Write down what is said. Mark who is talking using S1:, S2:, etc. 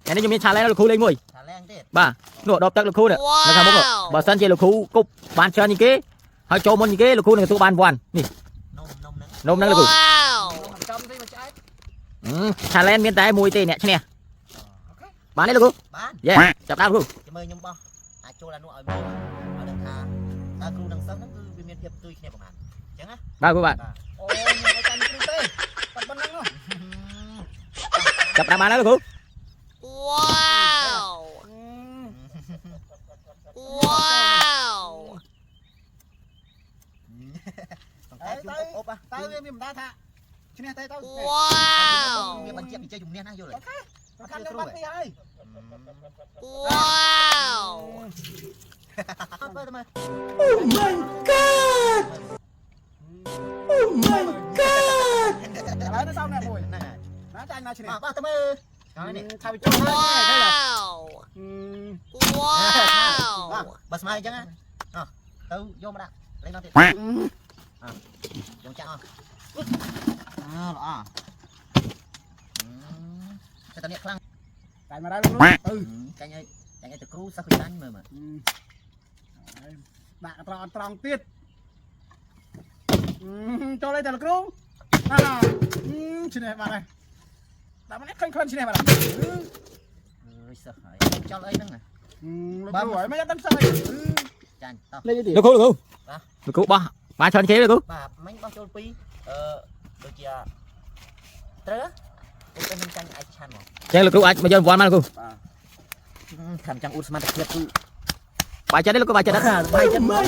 S1: ngày nay chúng mình xả lên là khu lên mùi
S2: ថាឡើងទៀត
S1: bà nụ đọp tắc là khu nè là thằng bốc bà sân chơi là khu cục bàn chơi như kế hay cho môn như kế là khu này tụ bàn hoàn nè
S2: នំហ្នឹង
S1: nôm năng là khu
S3: ចំទៅមកឆ្អែត
S1: xả lên miền tây mùi tê nè chứ nè bán đấy là khu
S2: បាន
S1: yeah chập đau khu
S2: ចាំមើលខ្ញុំបោះអាចចូលអានោះឲ្យមើលឲ្យដឹងថាតើគ្រូនឹងសិស្សហ្នឹងគឺវាមានភាពផ្ទុយគ្នាប្រហែលអញ្ចឹងណា
S1: ba khu bạn
S3: អូខ្ញុំឲ្យចាំគ្រូទេបាត់ប៉ុណ្ណឹងហ៎
S1: chập đau bán đấy là khu
S4: Wow! Wow!
S2: តែជួបអប
S3: តើវាមានម្ដងថាឈ្នះទៅ
S4: Wow!
S2: វាបញ្ជាក់ពីជ័យជំនះណាយល់ទេ
S3: សំខាន់នឹងបាត់ពីហើយ
S4: Wow!
S2: អត់បើទៅមើល
S1: oh my god oh my god
S3: ឥឡូវទៅសំអ្នកមួយ
S2: ហ្នឹងហើយ
S3: ណាចាញ់ណាឈ្នះ
S2: បោះទៅមើលហើយនេះ
S3: ថាវាចូលហើយឃើញទេ
S4: Wow!
S2: បើស្មើអញ្ចឹងណាទៅយកមកដាក់លេងដល់ទៀតយកចាក់អស់ល្អតែតនេះខ្លាំង
S3: ចាញ់មកដល់គ្រូទៅ
S2: ចាញ់ឲ្យទៅគ្រូសិស្សវាចាញ់មើលមើល
S3: ដាក់ត្រង់ទៀតចូលឲ្យតែលោកគ្រូណាឈ្នះបាត់ហើយដាក់មកនេះឃើញឈ្នះបាត់ហើយ
S2: អើយសិស្សហើយចោលអីហ្នឹង
S3: លោកគ្រូហើយមិនអត់ដឹងស្អី
S2: ចាញ់តោះ
S3: លេងទៀត
S1: là khu là khu ba ba chơi chế là khu
S2: បាទមិញបោះចូល2ដូចជាត្រូវទៅខ្ញុំចាញ់អាចឆាន់មក
S1: chơi là khu ai mà chơi one mà là khu
S2: ខំចង់អ៊ូតសមត្ថភាពគឺ
S1: bài chơi đấy là khu bài chơi đất
S2: បាយចិត្តមើល